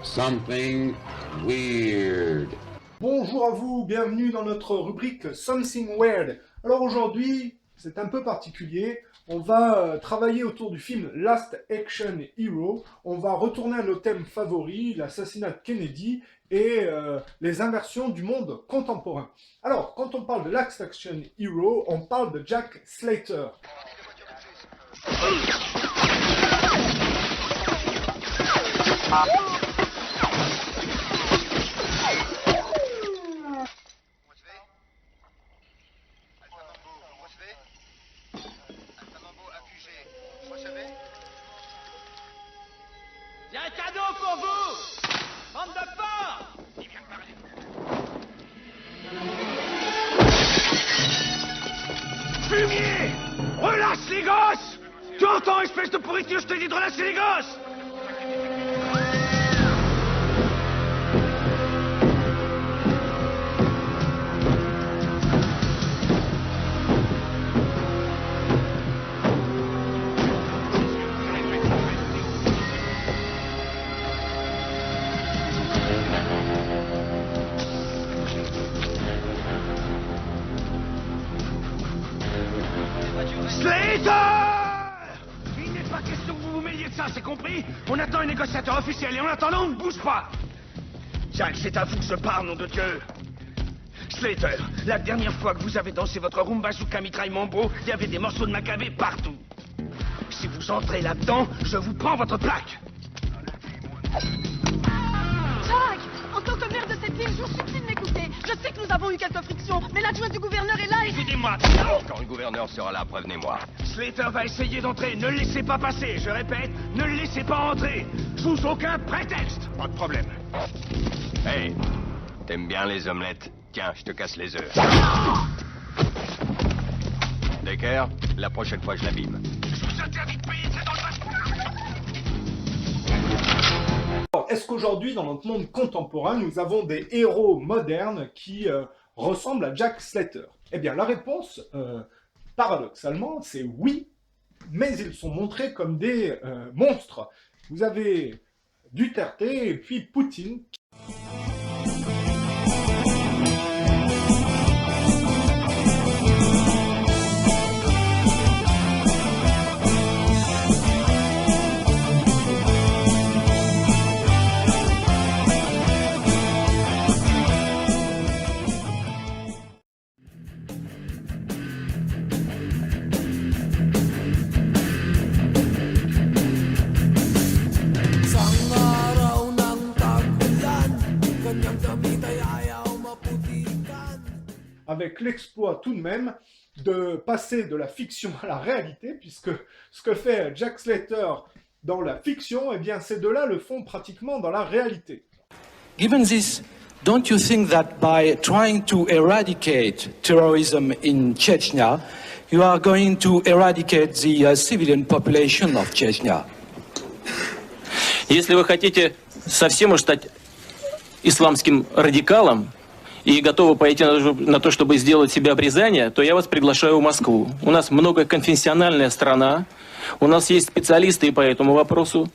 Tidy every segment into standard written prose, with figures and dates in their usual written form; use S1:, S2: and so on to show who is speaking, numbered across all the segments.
S1: Something weird.
S2: Bonjour à vous, bienvenue dans notre rubrique Something Weird. Alors aujourd'hui, c'est un peu particulier. On va travailler autour du film Last Action Hero. On va retourner à nos thèmes favoris, l'assassinat de Kennedy et les inversions du monde contemporain. Alors, quand on parle de Last Action Hero, on parle de Jack Slater.
S3: J'ai un cadeau pour vous! Bande de porcs! Il vient de parler. Fumier! Relâche les gosses! Tu entends, espèce de pourriture, je te dis de relâcher les gosses! Slater! Il n'est pas question que vous vous mêliez de ça, c'est compris? On attend un négociateur officiel et en attendant, on ne bouge pas! Jack, c'est à vous que je parle, nom de Dieu! Slater, la dernière fois que vous avez dansé votre rumba sous mitraille Mambo, il y avait des morceaux de macabé partout. Si vous entrez là-dedans, je vous prends votre plaque!
S4: Jack, en tant que maire de cette ville, je vous supplie de m'écouter. Je sais que nous avons eu quelques frictions, mais l'adjoint du gouverneur est là et...
S3: Écoutez-moi!
S5: Quand le gouverneur sera là, prévenez-moi.
S3: Slater va essayer d'entrer, ne le laissez pas passer, je répète, ne le laissez pas entrer, sous aucun prétexte. Pas de problème.
S5: Hey, t'aimes bien les omelettes? Tiens, je te casse les œufs. Decker, la prochaine fois je l'abîme.
S3: Je vous interdis de payer, c'est dans le
S2: Alors, est-ce qu'aujourd'hui, dans notre monde contemporain, nous avons des héros modernes qui ressemblent à Jack Slater? Eh bien, la réponse, paradoxalement, c'est oui, mais ils sont montrés comme des monstres. Vous avez Duterte et puis Poutine. Avec l'exploit tout de même de passer de la fiction à la réalité, puisque ce que fait Jack Slater dans la fiction, eh bien ces deux-là le font pratiquement dans la réalité.
S6: Given this, don't you think that by trying to eradicate terrorism in Chechnya, you are going to eradicate the civilian population of Chechnya?
S7: Если вы хотите совсем уж стать исламским радикалом и готовы пойти на то, чтобы сделать себе обрезание, то я вас приглашаю в Москву. У нас многоконфессиональная страна, у нас есть специалисты по этому вопросу.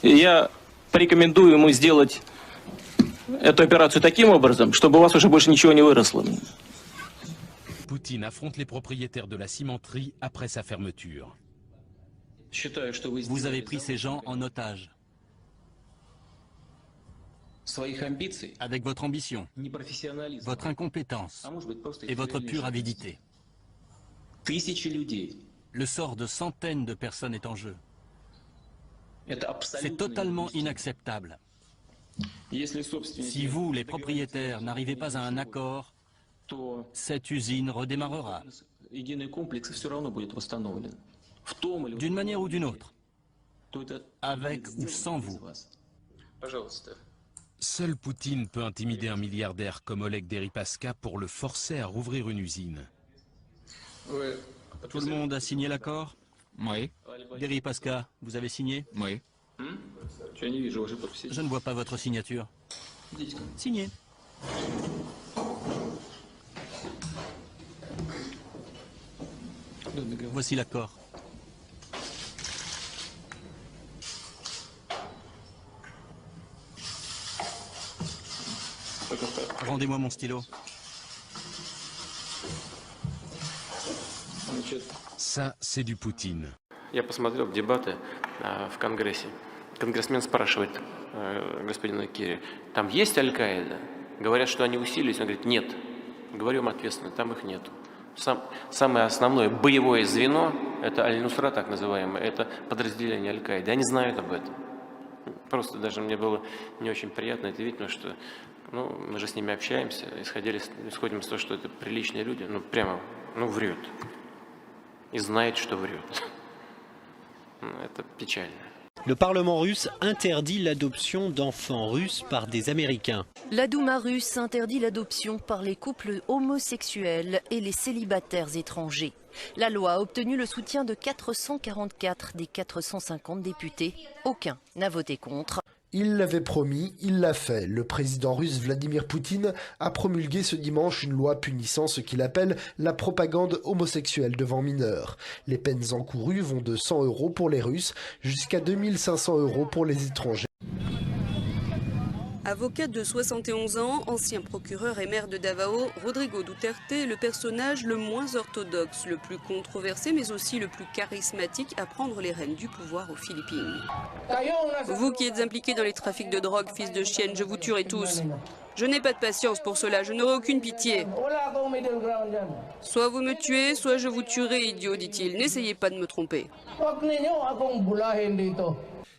S7: Я порекомендую ему сделать эту операцию таким образом, чтобы у вас уже больше ничего не выросло.
S8: Poutine affronte les propriétaires de la cimenterie après sa fermeture.
S9: Vous avez pris ces gens en otage. Avec votre ambition, votre incompétence et votre pure avidité. Le sort de centaines de personnes est en jeu. C'est totalement inacceptable. Si vous, les propriétaires, n'arrivez pas à un accord, cette usine redémarrera. D'une manière ou d'une autre. Avec ou sans vous.
S8: Seul Poutine peut intimider un milliardaire comme Oleg Deripaska pour le forcer à rouvrir une usine.
S9: Tout le monde a signé l'accord? Oui. Deripaska, vous avez signé? Oui. Je ne vois pas votre signature. Signez. Voici l'accord. Rendez-moi mon stylo.
S8: Ça, c'est du Poutine.
S7: Я посмотрел дебаты в Конгрессе. Конгрессмен спрашивает господина Керри, там есть Аль-Каида? Говорят, что они усилились. Он говорит, нет. Говорю им ответственно, там их нету. Самое основное боевое звено, это Аль-Нусра, так называемое, это подразделение Аль-Каиды. Они знают об этом. Просто даже мне было не очень приятно это видеть, потому что мы же с ними общаемся, исходим из того, что это приличные люди, прямо, врет. И знает, что врет. Это печально.
S10: Le Parlement russe interdit l'adoption d'enfants russes par des Américains.
S11: La Douma russe interdit l'adoption par les couples homosexuels et les célibataires étrangers. La loi a obtenu le soutien de 444 des 450 députés. Aucun n'a voté contre.
S12: Il l'avait promis, il l'a fait. Le président russe Vladimir Poutine a promulgué ce dimanche une loi punissant ce qu'il appelle la propagande homosexuelle devant mineurs. Les peines encourues vont de 100 € pour les Russes jusqu'à 2500 € pour les étrangers.
S13: Avocat de 71 ans, ancien procureur et maire de Davao, Rodrigo Duterte est le personnage le moins orthodoxe, le plus controversé mais aussi le plus charismatique à prendre les rênes du pouvoir aux Philippines. Vous qui êtes impliqués dans les trafics de drogue, fils de chienne, je vous tuerai tous. Je n'ai pas de patience pour cela, je n'aurai aucune pitié. Soit vous me tuez, soit je vous tuerai, idiot, dit-il. N'essayez pas de me tromper.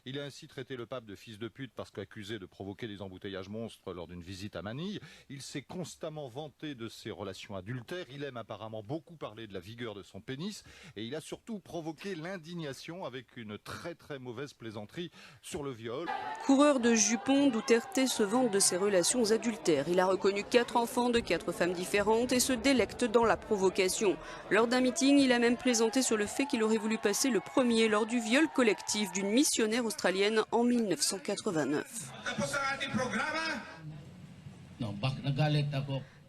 S14: Il a ainsi traité le pape de fils de pute parce qu'accusé de provoquer des embouteillages monstres lors d'une visite à Manille. Il s'est constamment vanté de ses relations adultères. Il aime apparemment beaucoup parler de la vigueur de son pénis. Et il a surtout provoqué l'indignation avec une très très mauvaise plaisanterie sur le viol.
S13: Coureur de jupons, Duterte se vante de ses relations adultères. Il a reconnu 4 enfants de 4 femmes différentes et se délecte dans la provocation. Lors d'un meeting, il a même plaisanté sur le fait qu'il aurait voulu passer le premier lors du viol collectif d'une missionnaire australienne en 1989.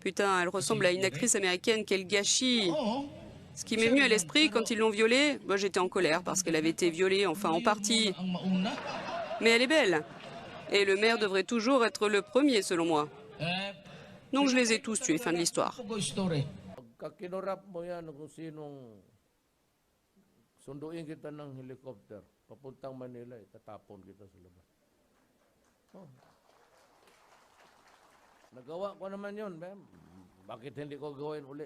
S13: Putain, elle ressemble à une actrice américaine, quel gâchis! Ce qui m'est venu à l'esprit quand ils l'ont violée, j'étais en colère parce qu'elle avait été violée, enfin en partie. Mais elle est belle. Et le maire devrait toujours être le premier selon moi. Donc je les ai tous tués, fin de l'histoire.
S15: Papuntang Manila, itatapon kita sa labas. Nagawa ko naman yun, ma'am. Bakit hindi ko gawin uli?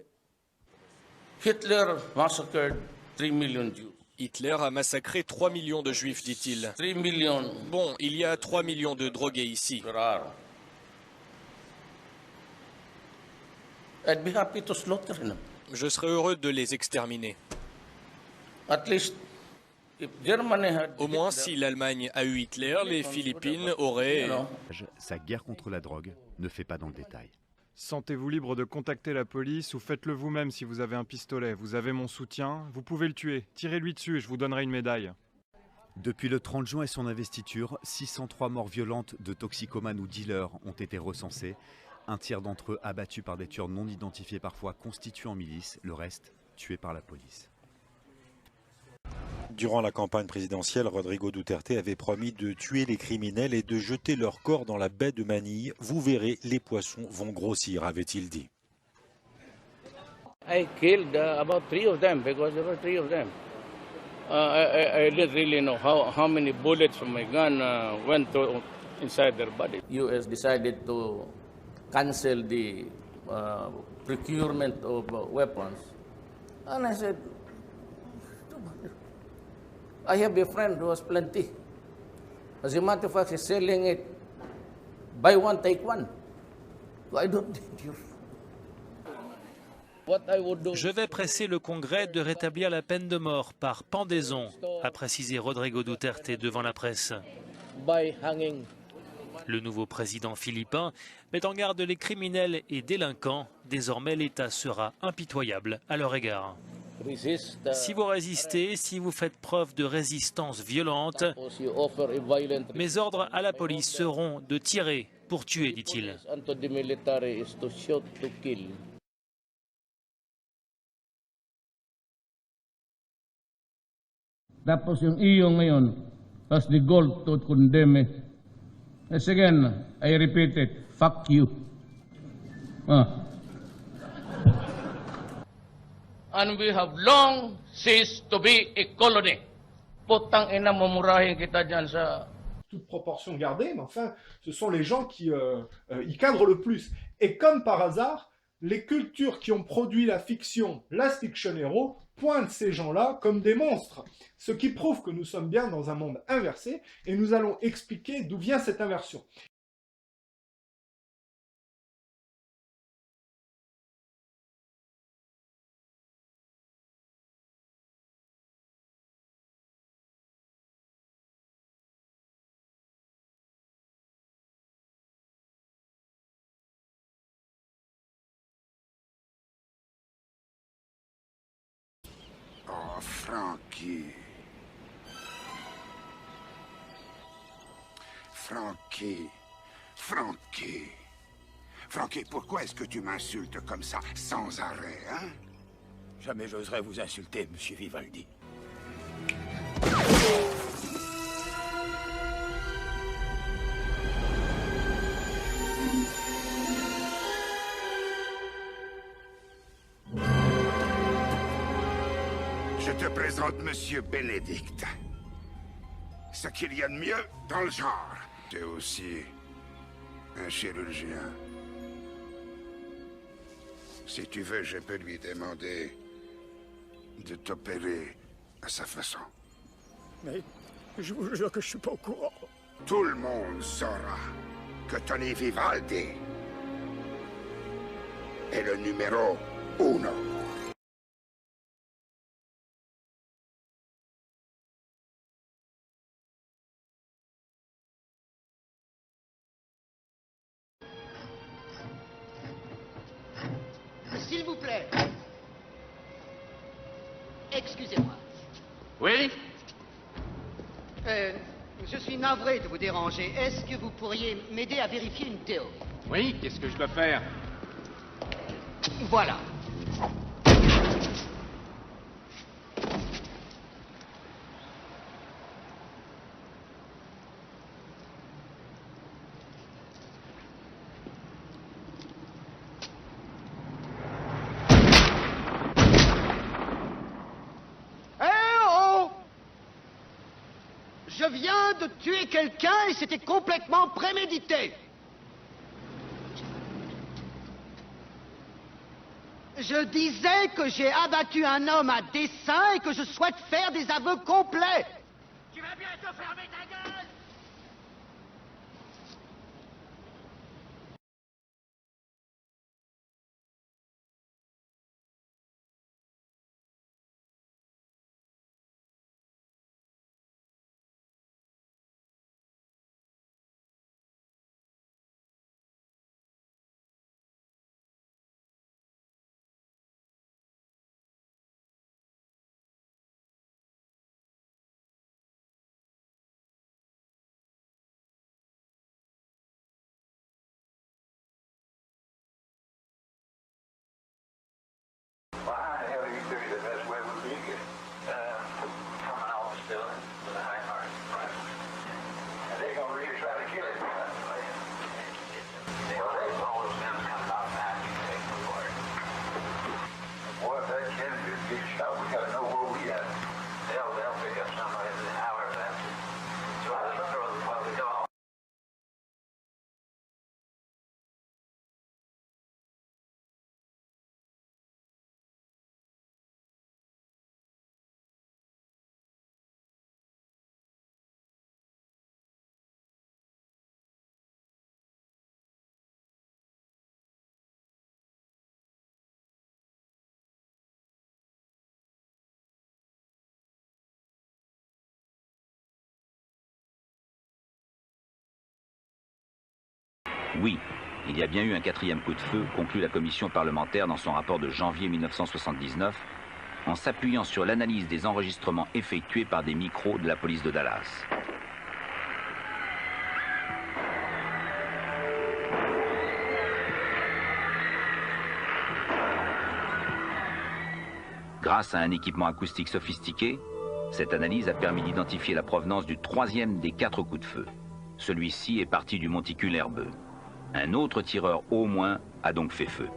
S15: Hitler massacred 3 million Jews.
S16: Hitler a massacré 3 millions de juifs, dit-il.
S15: 3 millions.
S16: Bon, il y a 3 millions de drogués ici.
S15: I'd be happy to slaughter them.
S16: Je serais heureux de les exterminer.
S15: At least
S16: au moins, si l'Allemagne a eu Hitler, les Philippines auraient...
S17: Sa guerre contre la drogue ne fait pas dans le détail.
S18: Sentez-vous libre de contacter la police ou faites-le vous-même si vous avez un pistolet. Vous avez mon soutien, vous pouvez le tuer. Tirez-lui dessus et je vous donnerai une médaille.
S17: Depuis le 30 juin et son investiture, 603 morts violentes de toxicomanes ou dealers ont été recensées. Un tiers d'entre eux abattus par des tueurs non identifiés, parfois constitués en milice. Le reste, tués par la police.
S19: Durant la campagne présidentielle, Rodrigo Duterte avait promis de tuer les criminels et de jeter leurs corps dans la baie de Manille. Vous verrez, les poissons vont grossir, avait-il dit.
S15: I killed about 3 of them because there were 3 of them. I didn't really know how many bullets from my gun went inside their body. U.S. decided to cancel the procurement of weapons. And I said, I have a friend who has plenty. As a matter of fact, he's selling it. Buy one, take one. I don't need you.
S20: Je vais presser le Congrès de rétablir la peine de mort par pendaison, a précisé Rodrigo Duterte devant la presse. Le nouveau président philippin met en garde les criminels et délinquants. Désormais, l'État sera impitoyable à leur égard. Si vous résistez, si vous faites preuve de résistance violente, mes ordres à la police seront de tirer pour tuer, dit-il.
S21: Tapos yung iyo ngayon has the goal to condemn me. As again, I repeat it, fuck you.
S15: And we have long ceased to be a colony. Putang ina, mamurahin kita dyan sa...
S2: Toute proportion gardée, mais enfin, ce sont les gens qui y cadrent le plus. Et comme par hasard, les cultures qui ont produit la fiction Last Action Hero pointent ces gens-là comme des monstres. Ce qui prouve que nous sommes bien dans un monde inversé, et nous allons expliquer d'où vient cette inversion.
S1: Oh, Frankie. Frankie. Frankie. Frankie, pourquoi est-ce que tu m'insultes comme ça, sans arrêt, hein?
S3: Jamais j'oserais vous insulter, monsieur Vivaldi.
S1: Je te présente Monsieur Bénédicte. Ce qu'il y a de mieux dans le genre. C'est aussi un chirurgien. Si tu veux, je peux lui demander de t'opérer à sa façon.
S3: Mais je vous jure que je suis pas au courant.
S1: Tout le monde saura que Tony Vivaldi est le numéro 1.
S22: S'il vous plaît. Excusez-moi.
S3: Oui?
S22: Je suis navré de vous déranger. Est-ce que vous pourriez m'aider à vérifier une théorie?
S3: Oui, qu'est-ce que je dois faire?
S22: Voilà. Je viens de tuer quelqu'un et c'était complètement prémédité. Je disais que j'ai abattu un homme à dessein et que je souhaite faire des aveux complets. Tu vas bientôt fermer ta gueule!
S23: Oui, il y a bien eu un 4e coup de feu, conclut la commission parlementaire dans son rapport de janvier 1979, en s'appuyant sur l'analyse des enregistrements effectués par des micros de la police de Dallas. Grâce à un équipement acoustique sophistiqué, cette analyse a permis d'identifier la provenance du 3e des 4 coups de feu. Celui-ci est parti du monticule herbeux. Un autre tireur au moins a donc fait feu.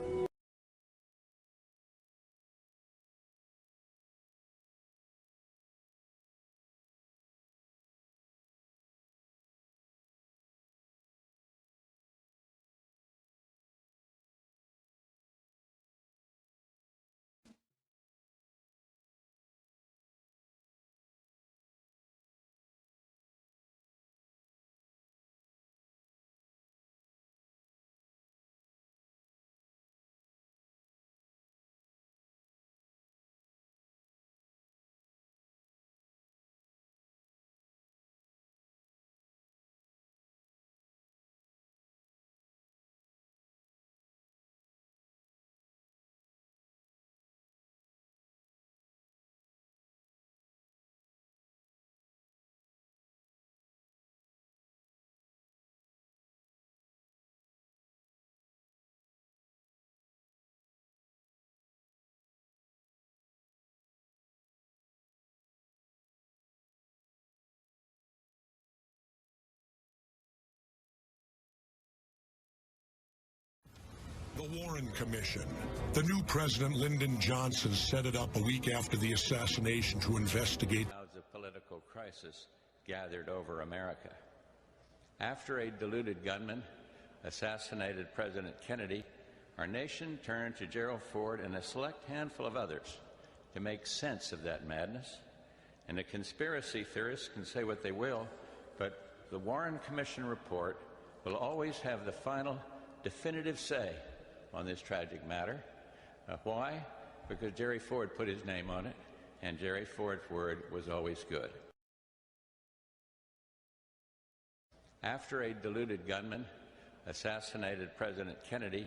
S4: The Warren Commission. The new President, Lyndon Johnson, set it up a week after the assassination to investigate.
S5: Clouds of political crisis gathered over America. After a deluded gunman assassinated President Kennedy, our nation turned to Gerald Ford and a select handful of others to make sense of that madness. And the conspiracy theorists can say what they will, but the Warren Commission report will always have the final definitive say on this tragic matter. Why? Because Jerry Ford put his name on it, and Jerry Ford's word was always good. After a deluded gunman assassinated President Kennedy,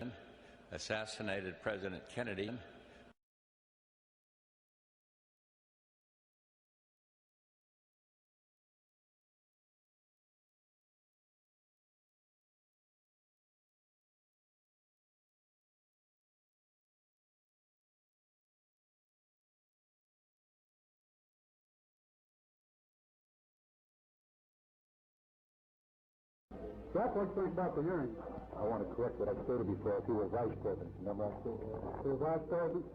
S6: Jack, what do you think about the hearing? I want to correct what I stated before. If he was vice president, remember I said he was vice president?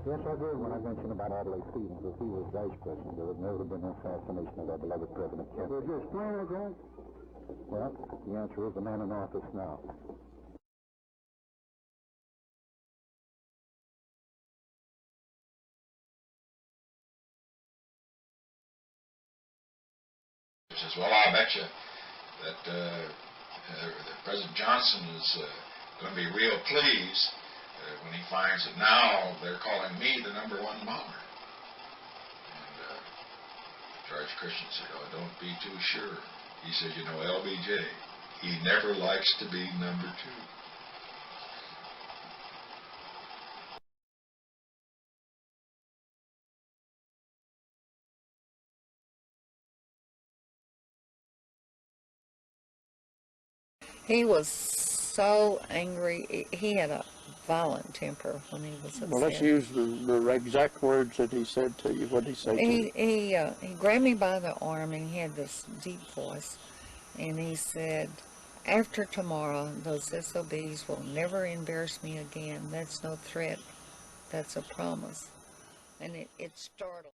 S6: Yes, I did when I mentioned about Adlai Stevens. If he was vice president, there would never have been an assassination of our beloved President Kennedy. Would you explain it, Jack? Well, the answer is the man in office now.
S24: Says, well, I bet you that President Johnson is going to be real pleased when he finds that now they're calling me the #1 bomber. And George Christian said, oh, don't be too sure. He says, you know, LBJ, he never likes to be #2.
S25: He was so angry. He had a violent temper when he was upset.
S26: Well, let's use the exact words that he said to you. What did he say to you?
S25: He grabbed me by the arm, and he had this deep voice, and he said, after tomorrow, those SOBs will never embarrass me again. That's no threat. That's a promise. And it startled.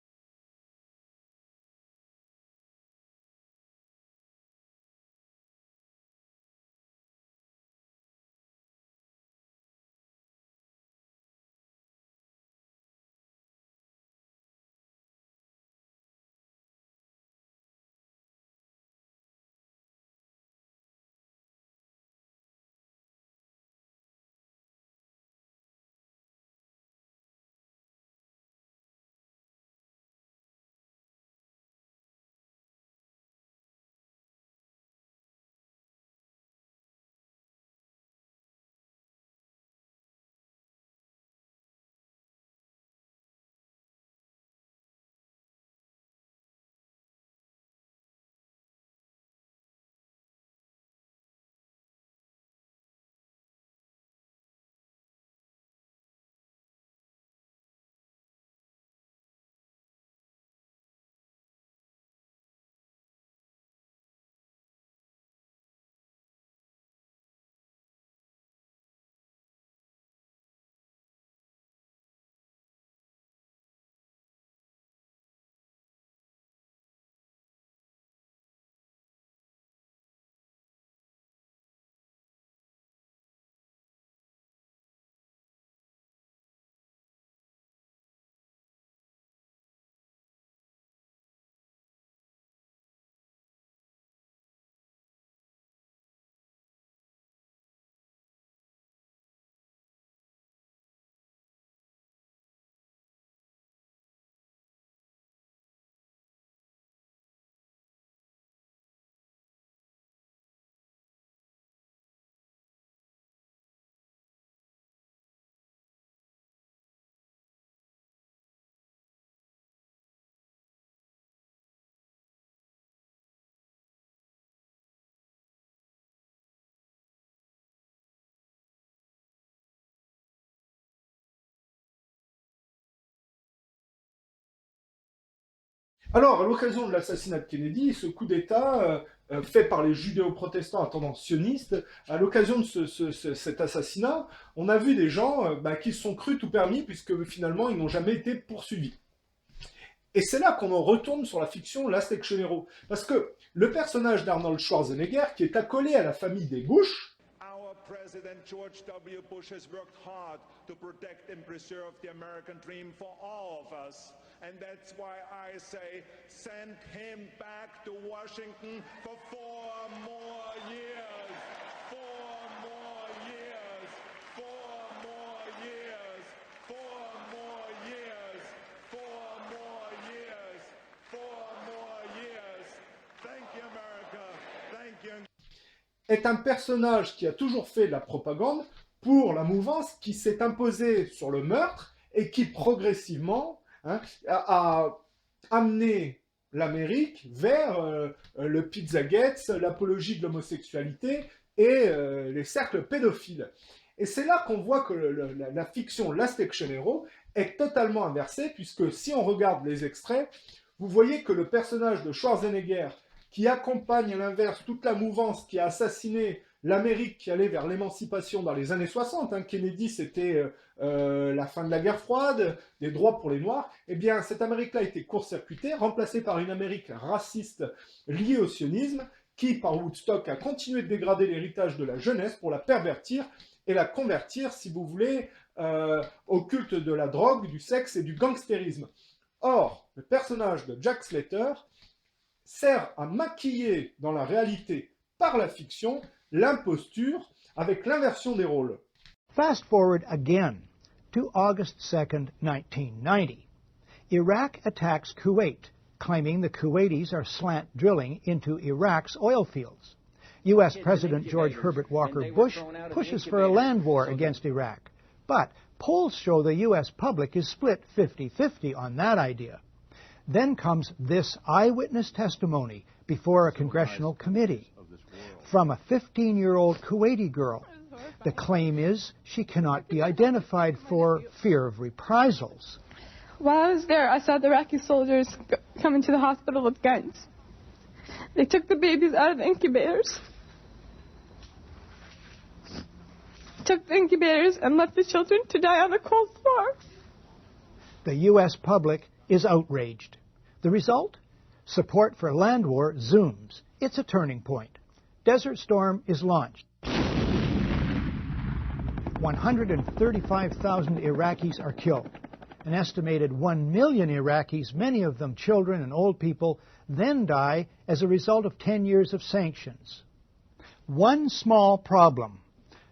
S2: Alors, à l'occasion de l'assassinat de Kennedy, ce coup d'État fait par les judéo-protestants à tendance sioniste, à l'occasion de cet assassinat, on a vu des gens qui se sont crus tout permis, puisque finalement, ils n'ont jamais été poursuivis. Et c'est là qu'on en retourne sur la fiction Last Action Hero. Parce que le personnage d'Arnold Schwarzenegger, qui est accolé à la famille des Bush,
S7: Our President George W. Bush has worked hard to protect and preserve the American dream for all of us. And that's why I say, send him back to Washington for 4 more years. 4 more years. 4 more years. 4 more years. 4 more years. 4 more years. Thank you, America. Thank you.
S2: est un personnage qui a toujours fait de la propagande pour la mouvance qui s'est imposée sur le meurtre et qui progressivement a amené l'Amérique vers le Pizzagate, l'apologie de l'homosexualité et les cercles pédophiles. Et c'est là qu'on voit que la fiction Last Action Hero est totalement inversée, puisque si on regarde les extraits, vous voyez que le personnage de Schwarzenegger, qui accompagne à l'inverse toute la mouvance qui a assassiné l'Amérique qui allait vers l'émancipation dans les années 60, Kennedy c'était la fin de la guerre froide, des droits pour les Noirs, eh bien cette Amérique-là a été court-circuitée, remplacée par une Amérique raciste liée au sionisme, qui par Woodstock a continué de dégrader l'héritage de la jeunesse pour la pervertir et la convertir, si vous voulez, au culte de la drogue, du sexe et du gangstérisme. Or, le personnage de Jack Slater sert à maquiller dans la réalité, par la fiction, l'imposture avec l'inversion des rôles.
S8: Fast forward again to August 2nd, 1990. Iraq attacks Kuwait, claiming the Kuwaitis are slant drilling into Iraq's oil fields. U.S. President George Herbert Walker Bush pushes for a land war against Iraq, but polls show the U.S. public is split 50-50 on that idea. Then comes this eyewitness testimony before a congressional committee from a 15-year-old Kuwaiti girl. The claim is she cannot be identified for fear of reprisals.
S9: While I was there, I saw the Iraqi soldiers come into the hospital with guns. They took the babies out of the incubators. Took the incubators and left the children to die on the cold floor.
S8: The U.S. public is outraged. The result? Support for land war zooms. It's a turning point. Desert Storm is launched. 135,000 Iraqis are killed. An estimated 1 million Iraqis, many of them children and old people, then die as a result of 10 years of sanctions. One small problem.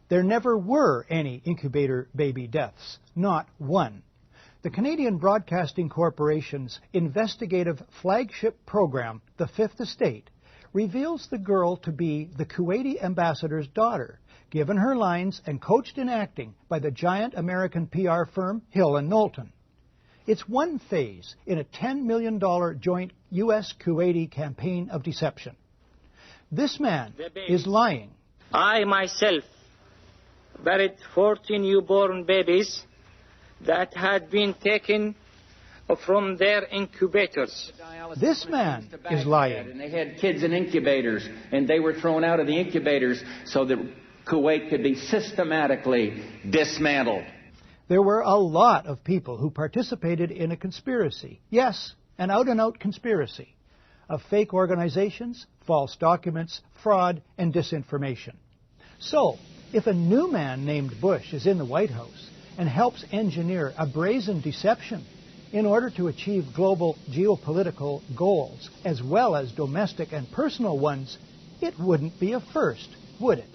S8: There never were any incubator baby deaths, not one. The Canadian Broadcasting Corporation's investigative flagship program, The Fifth Estate, reveals the girl to be the Kuwaiti ambassador's daughter, given her lines and coached in acting by the giant American PR firm Hill & Knowlton. It's one phase in a $10 million joint U.S.-Kuwaiti campaign of deception. This man is lying.
S10: I myself buried 14 newborn babies that had been taken from their incubators.
S8: This man is lying.
S11: And they had kids in incubators, and they were thrown out of the incubators so that Kuwait could be systematically dismantled.
S8: There were a lot of people who participated in a conspiracy. Yes, an out-and-out conspiracy of fake organizations, false documents, fraud, and disinformation. So, if a new man named Bush is in the White House and helps engineer a brazen deception in order to achieve global geopolitical goals as well as domestic and personal ones, it wouldn't be a first, would it?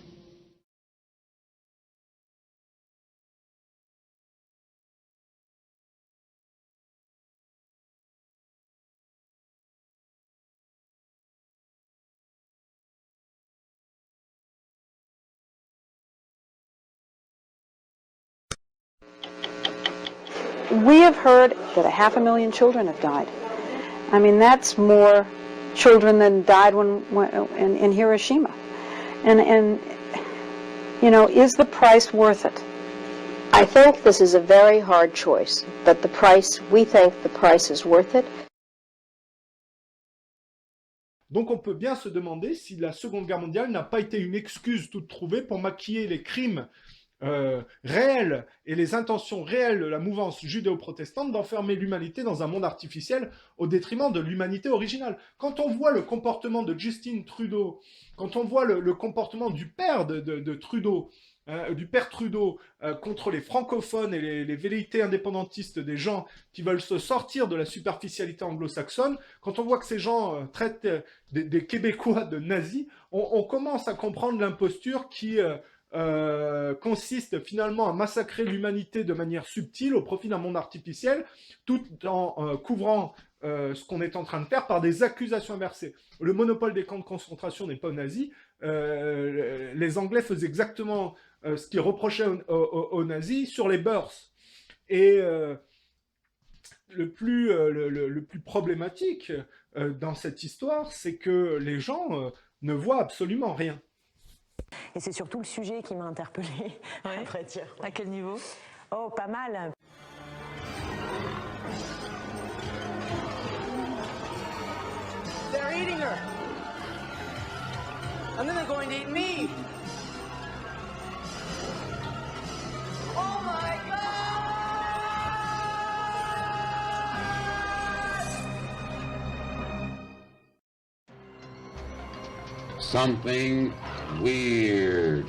S12: We have heard that 500,000 children have died. I mean, that's more children than died in Hiroshima. And, you know, is the price worth it?
S27: I think this is a very hard choice, but we think the price is worth it.
S2: Donc on peut bien se demander si la Seconde Guerre mondiale n'a pas été une excuse toute trouvée pour maquiller les crimes réels et les intentions réelles de la mouvance judéo-protestante d'enfermer l'humanité dans un monde artificiel au détriment de l'humanité originale. Quand on voit le comportement de Justin Trudeau, quand on voit le comportement du père de Trudeau, du père Trudeau contre les francophones et les velléités indépendantistes des gens qui veulent se sortir de la superficialité anglo-saxonne, quand on voit que ces gens traitent des Québécois de nazis, on commence à comprendre l'imposture qui consiste finalement à massacrer l'humanité de manière subtile au profit d'un monde artificiel, tout en couvrant ce qu'on est en train de faire par des accusations inversées. Le monopole des camps de concentration n'est pas nazi. Les Anglais faisaient exactement ce qu'ils reprochaient aux nazis sur les bourses. Et le plus problématique dans cette histoire, c'est que les gens ne voient absolument rien.
S13: Et c'est surtout le sujet qui m'a interpellée, à vrai dire.
S14: À quel niveau?
S13: Oh, pas mal.
S22: They're eating her. And then they're going to eat me. Oh my
S16: God! Something weird.